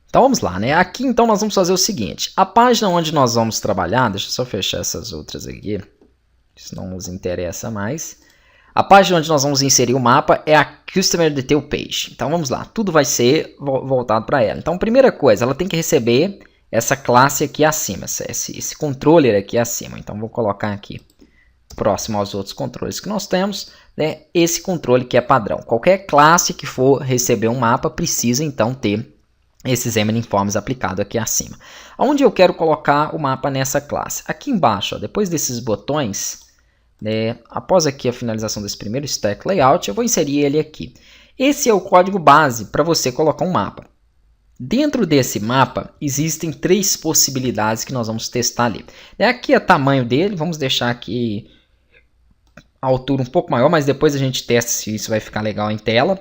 Então vamos lá, né? Aqui então nós vamos fazer o seguinte. A página onde nós vamos trabalhar, deixa eu só fechar essas outras aqui, isso não nos interessa mais. A página onde nós vamos inserir o mapa é a Customer Detail Page. Então vamos lá, tudo vai ser voltado para ela. Então primeira coisa, ela tem que receber essa classe aqui acima, esse controller aqui acima. Então vou colocar aqui, próximo aos outros controles que nós temos, né, esse controle que é padrão. Qualquer classe que for receber um mapa precisa então ter esses Embedding Forms aplicados aqui acima. Onde eu quero colocar o mapa nessa classe? Aqui embaixo, ó, depois desses botões, né, após aqui a finalização desse primeiro Stack Layout, eu vou inserir ele aqui. Esse é o código base para você colocar um mapa. Dentro desse mapa, existem 3 possibilidades que nós vamos testar ali. Aqui é o tamanho dele, vamos deixar aqui a altura um pouco maior, mas depois a gente testa se isso vai ficar legal em tela.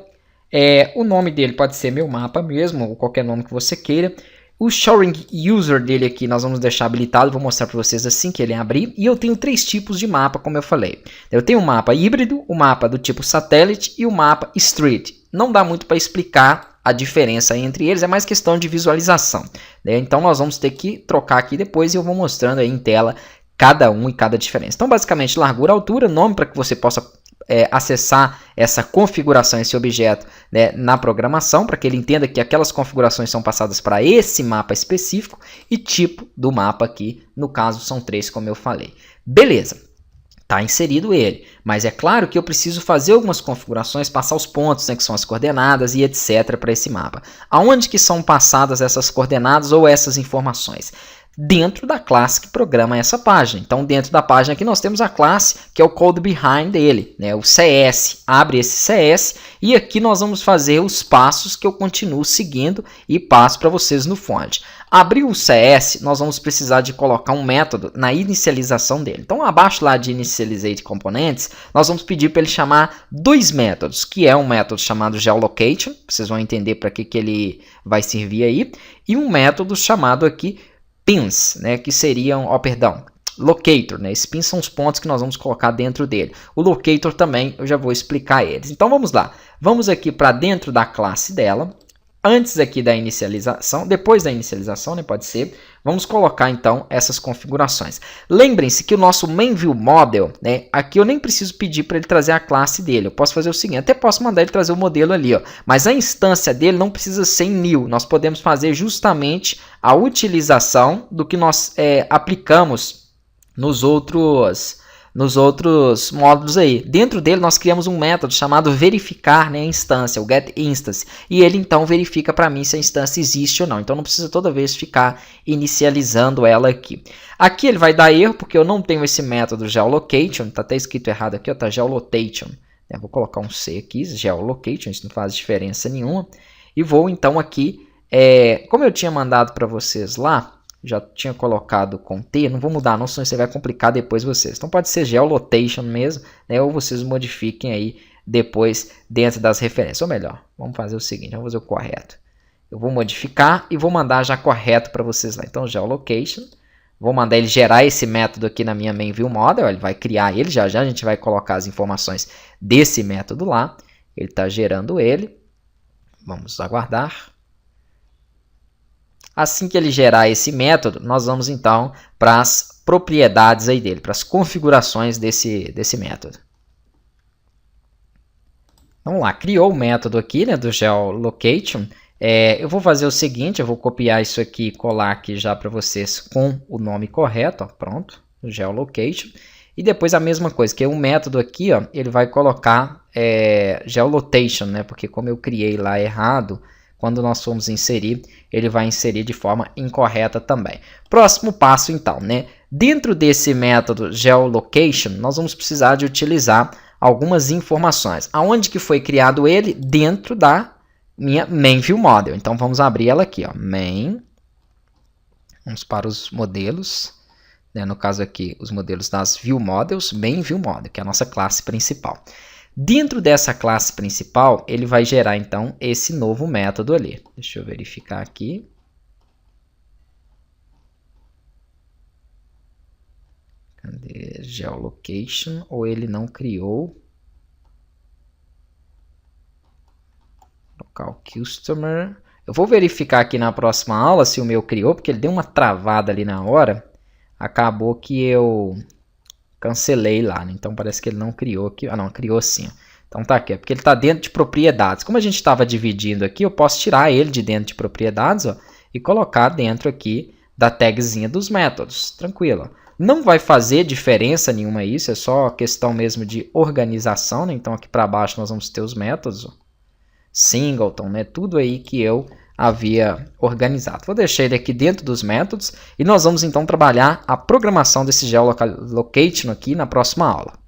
O nome dele pode ser meu mapa mesmo, ou qualquer nome que você queira. O Showing User dele aqui nós vamos deixar habilitado, vou mostrar para vocês assim que ele abrir. E eu tenho 3 tipos de mapa, como eu falei. Eu tenho um mapa híbrido, o mapa do tipo satélite e o mapa street. Não dá muito para explicar a diferença entre eles, é mais questão de visualização, né? Então nós vamos ter que trocar aqui depois e eu vou mostrando aí em tela cada um e cada diferença. Então basicamente largura, altura, nome para que você possa acessar essa configuração, esse objeto, né, na programação, para que ele entenda que aquelas configurações são passadas para esse mapa específico, e tipo do mapa aqui, no caso são 3, como eu falei. Beleza, está inserido ele, mas é claro que eu preciso fazer algumas configurações, passar os pontos, né, que são as coordenadas e etc. para esse mapa. Aonde que são passadas essas coordenadas ou essas informações? Dentro da classe que programa essa página. Então, dentro da página aqui nós temos a classe que é o code behind dele, né? O CS. Abre esse CS e aqui nós vamos fazer os passos que eu continuo seguindo e passo para vocês no fonte. Abriu o CS, nós vamos precisar de colocar um método na inicialização dele. Então, abaixo lá de Initializate Components, nós vamos pedir para ele chamar 2 métodos, que é um método chamado Geolocation, vocês vão entender para que ele vai servir aí, e um método chamado aqui pins, né, que seriam, locator, né? Esses pins são os pontos que nós vamos colocar dentro dele. O locator também eu já vou explicar eles. Então vamos lá, vamos aqui para dentro da classe dela, antes aqui da inicialização, depois da inicialização, né, pode ser, vamos colocar então essas configurações. Lembrem-se que o nosso MainViewModel, né, aqui eu nem preciso pedir para ele trazer a classe dele, eu posso fazer o seguinte, até posso mandar ele trazer o modelo ali, ó, mas a instância dele não precisa ser em new, nós podemos fazer justamente a utilização do que nós aplicamos nos outros módulos aí. Dentro dele nós criamos um método chamado verificar, né, a instância, o getInstance, e ele então verifica para mim se a instância existe ou não. Então não precisa toda vez ficar inicializando ela aqui. Aqui ele vai dar erro porque eu não tenho esse método geolocation, está até escrito errado aqui, está geolocation. Vou colocar um C aqui, geolocation, isso não faz diferença nenhuma. E vou então aqui, como eu tinha mandado para vocês lá, já tinha colocado com T, não vou mudar não, senão você vai complicar depois vocês. Então pode ser geolocation mesmo, né, ou vocês modifiquem aí depois dentro das referências. Ou melhor, vamos fazer o seguinte, vamos fazer o correto. Eu vou modificar e vou mandar já correto para vocês lá. Então geolocation, vou mandar ele gerar esse método aqui na minha MainViewModel, ele vai criar ele, já a gente vai colocar as informações desse método lá. Ele está gerando ele, vamos aguardar. Assim que ele gerar esse método, nós vamos então para as propriedades aí dele, para as configurações desse método. Vamos lá, criou o método aqui, né, do geolocation. Eu vou fazer o seguinte, eu vou copiar isso aqui e colar aqui já para vocês com o nome correto, ó, pronto, geolocation. E depois a mesma coisa, que é um método aqui, ó, ele vai colocar geolocation, né, porque como eu criei lá errado, quando nós formos inserir, ele vai inserir de forma incorreta também. Próximo passo então, né? Dentro desse método geolocation, nós vamos precisar de utilizar algumas informações. Aonde que foi criado ele? Dentro da minha MainViewModel. Então vamos abrir ela aqui, ó, main. Vamos para os modelos, né? No caso aqui, os modelos das ViewModels, MainViewModel, que é a nossa classe principal. Dentro dessa classe principal, ele vai gerar, então, esse novo método ali. Deixa eu verificar aqui. Cadê? Geolocation, ou ele não criou. Local Customer. Eu vou verificar aqui na próxima aula se o meu criou, porque ele deu uma travada ali na hora. Acabou que eu cancelei lá, né? Então parece que ele não criou aqui. Ah, não, criou sim. Então tá aqui, porque ele está dentro de propriedades. Como a gente estava dividindo aqui, eu posso tirar ele de dentro de propriedades, ó, e colocar dentro aqui da tagzinha dos métodos. Tranquilo. Não vai fazer diferença nenhuma isso, é só questão mesmo de organização, né? Então aqui para baixo nós vamos ter os métodos, ó. Singleton, né? Tudo aí que eu havia organizado. Vou deixar ele aqui dentro dos métodos e nós vamos então trabalhar a programação desse geolocation aqui na próxima aula.